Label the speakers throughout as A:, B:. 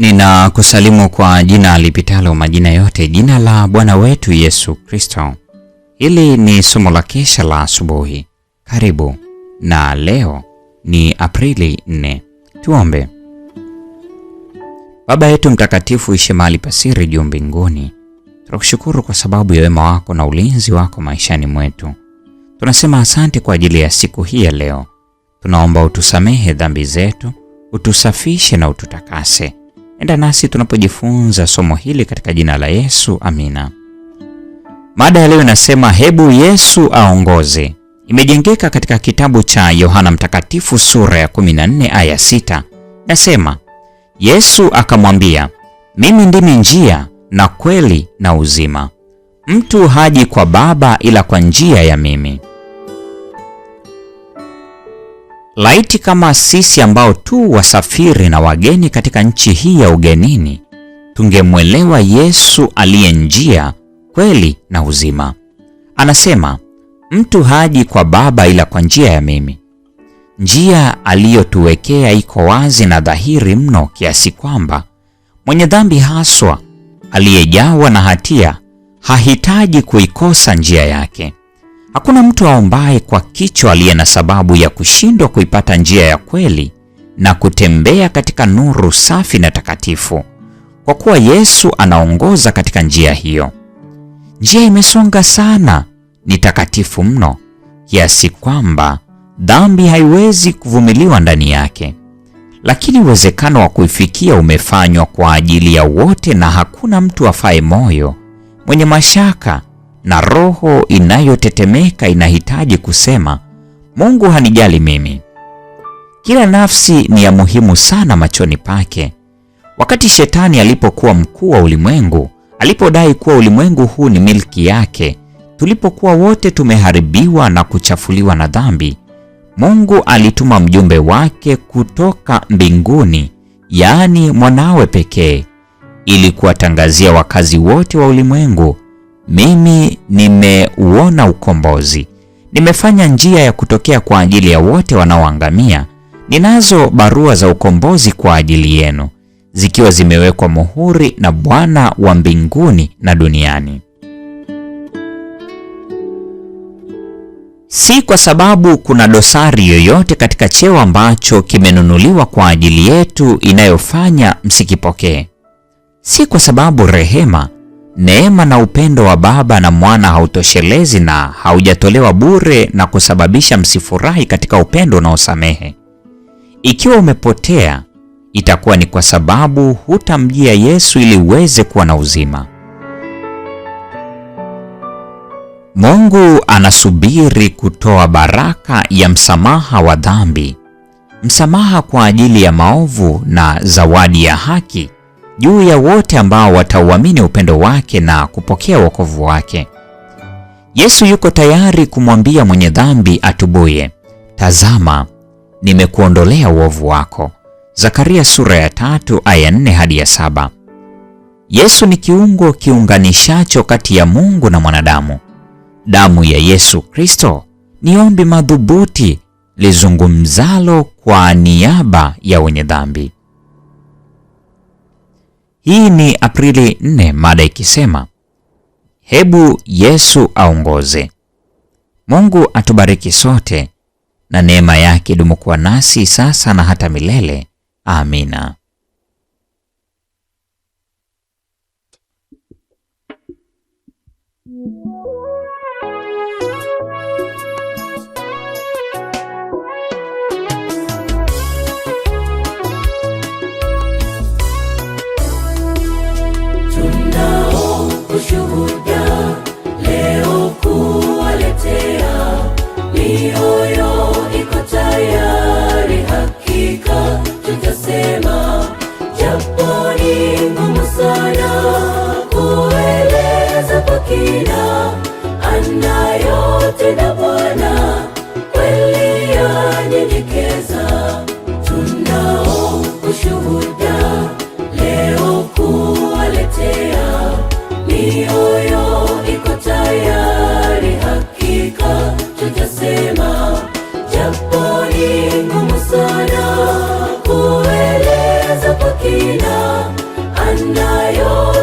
A: Ninakusalimu kwa jina lipitalo majina yote, jina la Bwana wetu Yesu Kristo. Hili ni somo la kesha la asubuhi. Karibu. Na leo ni Aprili 4. Tuombe. Baba yetu mtakatifu, ishe mahali pasiri juu mbinguni, tunakushukuru kwa sababu ya wema wako na ulinzi wako maishani mwetu. Tunasema asante kwa ajili ya siku hii ya leo. Tunaomba utusamehe dhambi zetu, utusafishe na ututakase. Enda nasi tunapojifunza somo hili katika jina la Yesu, amina. Mada ya leo inasema hebu Yesu aongoze. Imejengeka katika kitabu cha Yohana Mtakatifu sura ya 14 aya 6. Nasema, Yesu akamwambia, mimi ndimi njia na kweli na uzima. Mtu haji kwa Baba ila kwa njia ya mimi. Laiti kama sisi ambao tu wasafiri na wageni katika nchi hii ya ugenini tungemwelewa Yesu aliye njia, kweli na uzima. Anasema, mtu haji kwa Baba ila kwa njia ya mimi. Njia aliyotuwekea iko wazi na dhahiri mno kiasi kwamba mwenye dhambi haswa aliyejawa na hatia hahitaji kuikosa njia yake. Hakuna mtu aombaye kwa kichwa aliye na sababu ya kushindwa kuipata njia ya kweli na kutembea katika nuru safi na takatifu, kwa kuwa Yesu anaongoza katika njia hiyo. Njia imesonga sana, ni takatifu mno kiasi kwamba dhambi haiwezi kuvumiliwa ndani yake. Lakini uwezekano wa kuifikia umefanywa kwa ajili ya wote, na hakuna mtu afaye moyo, mwenye mashaka na roho inayotetemeka inahitaji kusema, Mungu hanijali mimi. Kila nafsi ni ya muhimu sana machoni pake. Wakati Shetani alipokuwa mkuu wa ulimwengu, alipodai kuwa ulimwengu huu ni milki yake, tulipokuwa wote tumeharibiwa na kuchafuliwa na dhambi, Mungu alituma mjumbe wake kutoka mbinguni, yaani mwanawe pekee, ili kuwatangazia wakazi wote wa ulimwengu, mimi nimeuona ukombozi. Nimefanya njia ya kutokea kwa ajili ya wote wanaoangamia. Ninazo barua za ukombozi kwa ajili yenu, zikiwa zimewekwa muhuri na Bwana wa mbinguni na duniani. Si kwa sababu kuna dosari yoyote katika cheo ambacho kimenunuliwa kwa ajili yetu inayofanya msikipokee. Si kwa sababu rehema, neema na upendo wa Baba na Mwana hautoshelezi na haujatolewa bure na kusababisha msifurahi katika upendo unaosamehe. Ikiwa umepotea, itakuwa ni kwa sababu hutamjia Yesu ili uweze kuwa na uzima. Mungu anasubiri kutoa baraka ya msamaha wa dhambi, msamaha kwa ajili ya maovu na zawadi ya haki juu ya wote ambao watauamini upendo wake na kupokea wokovu wake. Yesu yuko tayari kumwambia mwenye dhambi atubuye, tazama, nimekuondolea uovu wako. Zakaria sura ya 3 aya 4 hadi ya 7. Yesu ni kiungo kiunganishacho kati ya Mungu na mwanadamu. Damu ya Yesu Kristo ni ombi madhubuti lizungumzalo kwa niaba ya wenye dhambi. Hii ni Aprili 4, mada ikisema, hebu Yesu aongoze. Mungu atubariki sote na neema yake idumu kuwa nasi sasa na hata milele. Amina.
B: Ushuhuda leo kuwaletea, mioyo iko tayari, hakika tutasema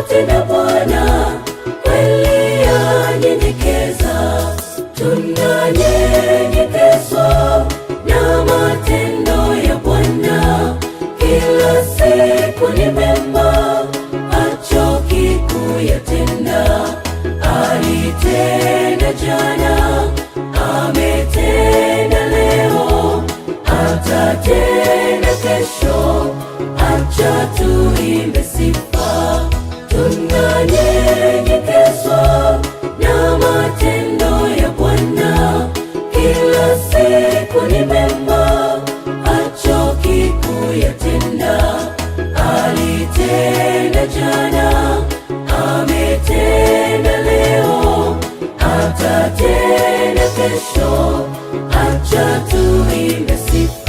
B: tena Bwana kweli yanyenyekeza. Tunanyenyekezwa na matendo ya Bwana, kila siku ni mema, hachoki kuyatenda. Alitenda jana, ametenda leo, atatenda kesho. Acha tuimbe sifa. Tunanyenyekezwa na matendo ya Bwana, kila siku ni mema, hachoki kuyatenda. Alitenda jana, ametenda leo, atatenda kesho. Acha tuimbe sifa.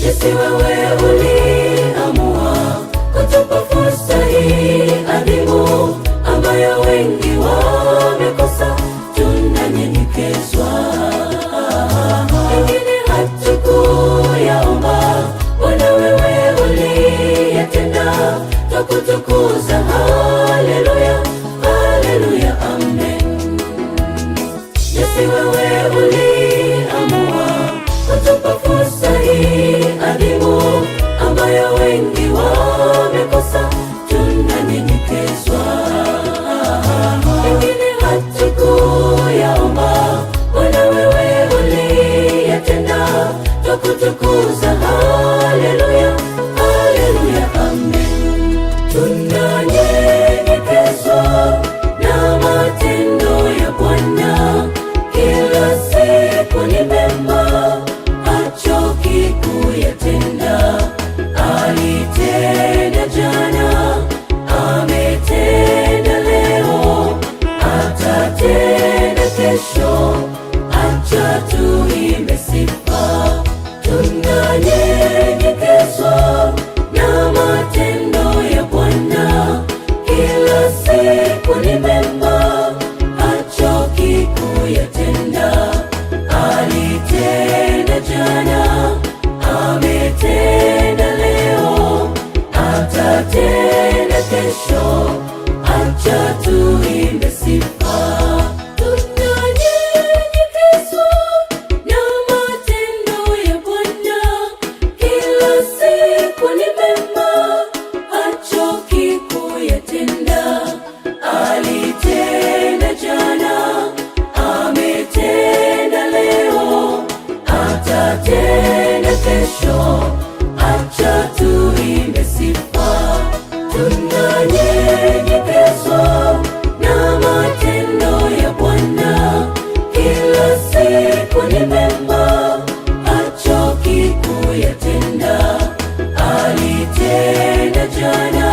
B: Yesu, wewe uliamua kutupa fursa hii adhimu ambayo wengi wamekosa. Tunanyenyekezwa, wengine hatukuyaomba, Bwana wewe uliyatenda, twakutukuza. Haleluya, haleluya, amen. Yesu, wewe uliamua kutupa fursa hii adhimu ambayo wengi wamekosa. Tunanyenyekezwa, wengine hatukuyaomba, Bwana wewe uliyatenda, twakutukuza. Haleluya, haleluya, amen. Tunanyenyekezwa na matendo ya Bwana, kila siku ni mema, hachoki kuyatenda. Alitenda jana, ametenda leo, atatenda kesho. Acha tuimbe sifa. Tunanyenyekezwa na matendo ya Bwana, kila siku ni mema, hachoki kuyatenda. Alitenda jana, ametenda leo, atatenda kesho. Acha tuimbe sifa. Tunanyenyekezwa na matendo ya Bwana, kila siku ni mema, hachoki kuyatenda. Alitenda jana, ametenda leo, atatenda kesho. Acha tuimbe sifa. Tunanyenyekezwa na matendo ya Bwana, kila siku ni mema, hachoki kuyatenda. Alitenda jana,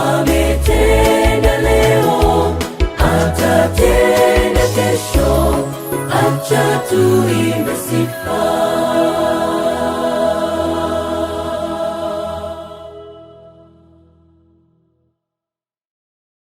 B: ametenda leo, atatenda kesho. Acha tuimbe sifa.